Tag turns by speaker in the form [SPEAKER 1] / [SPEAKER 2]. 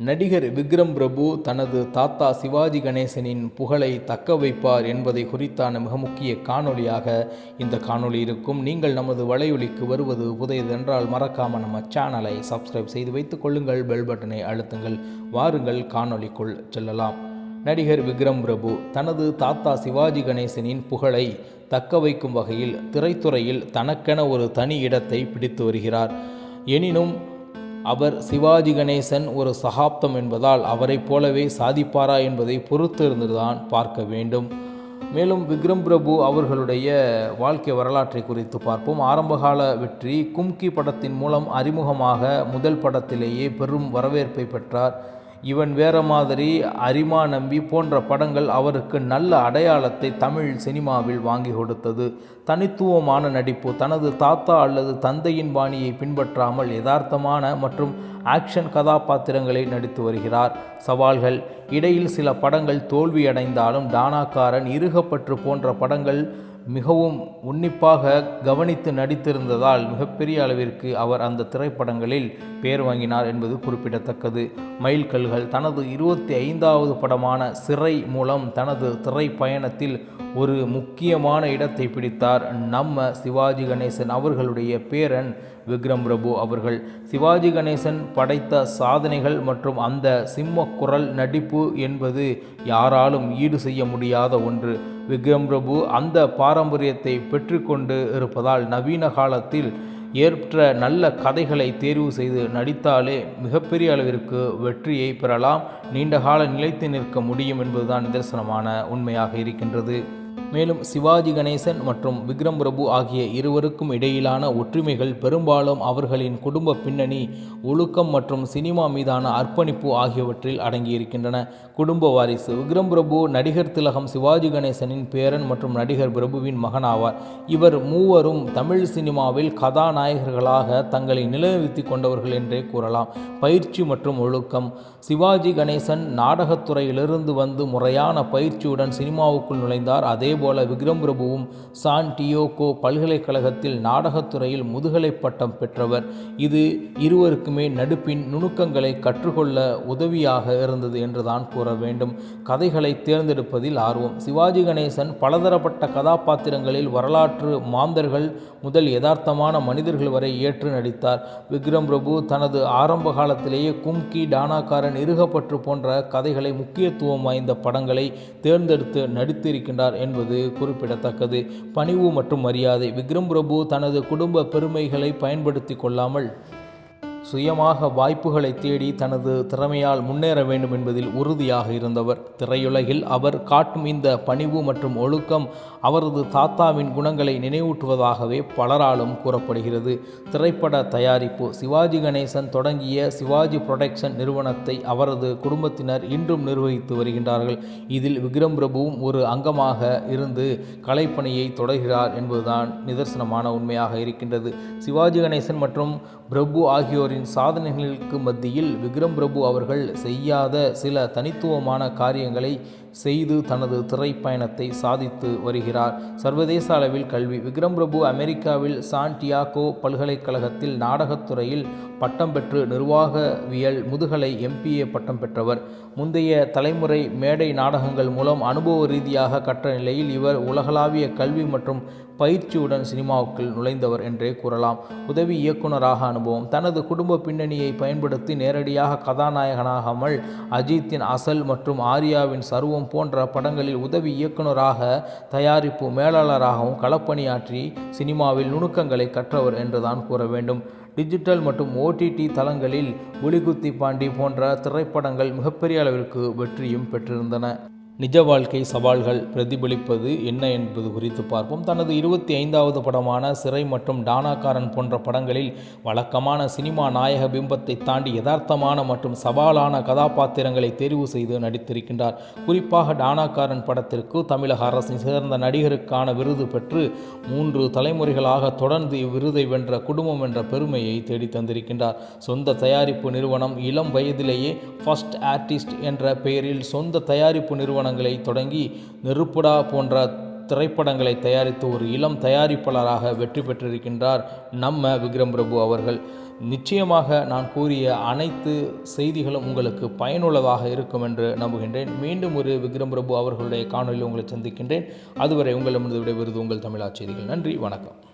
[SPEAKER 1] நடிகர் விக்ரம் பிரபு தனது தாத்தா சிவாஜி கணேசனின் புகழை தக்க வைப்பார் என்பதை குறித்தான மிக முக்கிய காணொளியாக இந்த காணொளி இருக்கும். நீங்கள் நமது வலையொலிக்கு வருவது புதியதென்றால் மறக்காமல் நம்ம சேனலை சப்ஸ்கிரைப் செய்து வைத்துக் கொள்ளுங்கள், பெல் பட்டனை அழுத்துங்கள். வாருங்கள் காணொளிக்குள் செல்லலாம். நடிகர் விக்ரம் பிரபு தனது தாத்தா சிவாஜி கணேசனின் புகழை தக்க வைக்கும் வகையில் திரைத்துறையில் தனக்கென ஒரு தனி இடத்தை பிடித்து வருகிறார். எனினும் அவர் சிவாஜி கணேசன் ஒரு சகாப்தம் என்பதால் அவரைப் போலவே சாதிப்பாரா என்பதை பொறுத்திருந்துதான் பார்க்க வேண்டும். மேலும் விக்ரம் பிரபு அவர்களுடைய வாழ்க்கை வரலாற்றை குறித்து பார்ப்போம். ஆரம்பகால வெற்றி கும்கி படத்தின் மூலம் அறிமுகமாக முதல் படத்திலேயே பெரும் வரவேற்பை பெற்றார். இவன் வேற மாதிரி, அரிமா நம்பி போன்ற படங்கள் அவருக்கு நல்ல அடையாளத்தை தமிழ் சினிமாவில் வாங்கி கொடுத்தது. தனித்துவமான நடிப்பு, தனது தாத்தா அல்லது தந்தையின் பாணியை பின்பற்றாமல் யதார்த்தமான மற்றும் ஆக்ஷன் கதாபாத்திரங்களை நடித்து வருகிறார். சவால்கள், இடையில் சில படங்கள் தோல்வியடைந்தாலும் டானாக்காரன், இருகப்பற்று போன்ற படங்கள் மிகவும் உன்னிப்பாக கவனித்து நடித்திருந்ததால் மிகப்பெரிய அளவிற்கு அவர் அந்த திரைப்படங்களில் பெயர் வாங்கினார் என்பது குறிப்பிடத்தக்கது. மைல்கல்கள், தனது 25வது படமான சிறை மூலம் தனது திரை பயணத்தில் ஒரு முக்கியமான இடத்தை பிடித்தார் நம்ம சிவாஜி கணேசன் அவர்களுடைய பேரன் விக்ரம் பிரபு அவர்கள். சிவாஜி கணேசன் படைத்த சாதனைகள் மற்றும் அந்த சிம்ம குரல் நடிப்பு என்பது யாராலும் ஈடு செய்ய முடியாத ஒன்று. விக்ரம் பிரபு அந்த பாரம்பரியத்தை பெற்றுக்கொண்டு இருப்பதால் நவீன காலத்தில் ஏற்ற நல்ல கதைகளை தேர்வு செய்து நடித்தாலே மிகப்பெரிய அளவிற்கு வெற்றியை பெறலாம், நீண்டகால நிலைத்து நிற்க முடியும் என்பதுதான் நிதர்சனமான உண்மையாக இருக்கின்றது. மேலும் சிவாஜி கணேசன் மற்றும் விக்ரம் பிரபு ஆகிய இருவருக்கும் இடையிலான ஒற்றுமைகள் பெரும்பாலும் அவர்களின் குடும்ப பின்னணி, ஒழுக்கம் மற்றும் சினிமா மீதான அர்ப்பணிப்பு ஆகியவற்றில் அடங்கியிருக்கின்றன. குடும்ப வாரிசு, விக்ரம் பிரபு நடிகர் திலகம் சிவாஜி கணேசனின் பேரன் மற்றும் நடிகர் பிரபுவின் மகனாவார். இவர் மூவரும் தமிழ் சினிமாவில் கதாநாயகர்களாக தங்களை நிலைநிறுத்தி கொண்டவர்கள் என்றே கூறலாம். பயிற்சி மற்றும் ஒழுக்கம், சிவாஜி கணேசன் நாடகத்துறையிலிருந்து வந்து முறையான பயிற்சியுடன் சினிமாவுக்குள் நுழைந்தார். அதேபோல விக்ரம் பிரபுவும் சான் டியோகோ பல்கலைக்கழகத்தில் நாடகத்துறையில் முதுகலை பட்டம் பெற்றவர். இது இருவருக்குமே நடிப்பின் நுணுக்கங்களை கற்றுக்கொள்ள உதவியாக இருந்தது என்றுதான் கூற வேண்டும். கதைகளை தேர்ந்தெடுப்பதில் ஆர்வம், சிவாஜி கணேசன் பலதரப்பட்ட கதாபாத்திரங்களில் வரலாற்று மாந்தர்கள் முதல் யதார்த்தமான மனிதர்கள் வரை ஏற்று நடித்தார். விக்ரம் பிரபு தனது ஆரம்ப காலத்திலேயே கும்கி, டானாக்காரன், இருகப்பற்று போன்ற கதைகளை முக்கியத்துவம் வாய்ந்த படங்களை தேர்ந்தெடுத்து நடித்திருக்கின்றார் என்பது குறிப்பிடத்தக்கது. பணிவு மற்றும் மரியாதை, விக்ரம் பிரபு தனது குடும்ப பெருமைகளை பயன்படுத்தி கொள்ளாமல் சுயமாக வாய்ப்புகளை தேடி தனது திறமையால் முன்னேற வேண்டும் என்பதில் உறுதியாக இருந்தவர். திரையுலகில் அவர் காட்டும் இந்த பணிவு மற்றும் ஒழுக்கம் அவரது தாத்தாவின் குணங்களை நினைவூட்டுவதாகவே பலராலும் கூறப்படுகிறது. திரைப்பட தயாரிப்பு, சிவாஜி கணேசன் தொடங்கிய சிவாஜி புரொடக்ஷன் நிறுவனத்தை அவரது குடும்பத்தினர் இன்றும் நிர்வகித்து வருகின்றார்கள். இதில் விக்ரம் பிரபுவும் ஒரு அங்கமாக இருந்து கலைப்பணியை தொடர்கிறார் என்பதுதான் நிதர்சனமான உண்மையாக இருக்கின்றது. சிவாஜி கணேசன் மற்றும் பிரபு ஆகியோரின் சாதனைகளுக்கு மத்தியில் விக்ரம் பிரபு அவர்கள் செய்யாத சில தனித்துவமான காரியங்களை செய்து தனது திரைப்பயணத்தை சாதித்து வருகிறார். சர்வதேச அளவில் கல்வி, விக்ரம் பிரபு அமெரிக்காவில் சான் டியாகோ பல்கலைக்கழகத்தில் நாடகத்துறையில் பட்டம் பெற்று நிர்வாகவியல் முதுகலை MPA பட்டம் பெற்றவர். முந்தைய தலைமுறை மேடை நாடகங்கள் மூலம் அனுபவ ரீதியாக கற்ற நிலையில் இவர் உலகளாவிய கல்வி மற்றும் பயிற்சியுடன் சினிமாவுக்குள் நுழைந்தவர் என்றே கூறலாம். உதவி இயக்குனராக அனுபவம், தனது குடும்ப பின்னணியை பயன்படுத்தி நேரடியாக கதாநாயகனாகாமல் அஜித்தின் அசல் மற்றும் ஆர்யாவின் சர்வம் போன்ற படங்களில் உதவி இயக்குனராக, தயாரிப்பு மேலாளராகவும் களப்பணியாற்றி சினிமாவில் நுணுக்கங்களை கற்றவர் என்றுதான் கூற வேண்டும். டிஜிட்டல் மற்றும் OTT தளங்களில் புலிகுத்தி பாண்டி போன்ற திரைப்படங்கள் மிகப்பெரிய அளவிற்கு வெற்றியும் பெற்றிருந்தன. நிஜ வாழ்க்கை சவால்கள் பிரதிபலிப்பது என்ன என்பது குறித்து பார்ப்போம். தனது 25வது படமான சிறை மற்றும் டானாக்காரன் போன்ற படங்களில் வழக்கமான சினிமா நாயக பிம்பத்தை தாண்டி யதார்த்தமான மற்றும் சவாலான கதாபாத்திரங்களை தெரிவு செய்து நடித்திருக்கின்றார். குறிப்பாக டானாக்காரன் படத்திற்கு தமிழக அரசின் சிறந்த நடிகருக்கான விருது பெற்று 3 தலைமுறைகளாக தொடர்ந்து இவ்விருதை வென்ற குடும்பம் என்ற பெருமையை தேடி தந்திருக்கின்றார். சொந்த தயாரிப்பு நிறுவனம், இளம் வயதிலேயே ஃபர்ஸ்ட் ஆர்டிஸ்ட் என்ற பெயரில் சொந்த தயாரிப்பு நிறுவனங்களை தொடங்கி நெருப்புடா போன்ற திரைப்படங்களை தயாரித்து ஒரு இளம் தயாரிப்பாளராக வெற்றி பெற்றிருக்கின்றார் நம்ம விக்ரம் பிரபு அவர்கள். நிச்சயமாக நான் கூறிய அனைத்து செய்திகளும் உங்களுக்கு பயனுள்ளதாக இருக்கும் என்று நம்புகின்றேன். மீண்டும் ஒரு விக்ரம் பிரபு அவர்களுடைய காணொலியில் உங்களை சந்திக்கின்றேன். அதுவரை உங்களிடமிருந்து விடைபெறுவது உங்கள் தமிழா செய்திகள். நன்றி, வணக்கம்.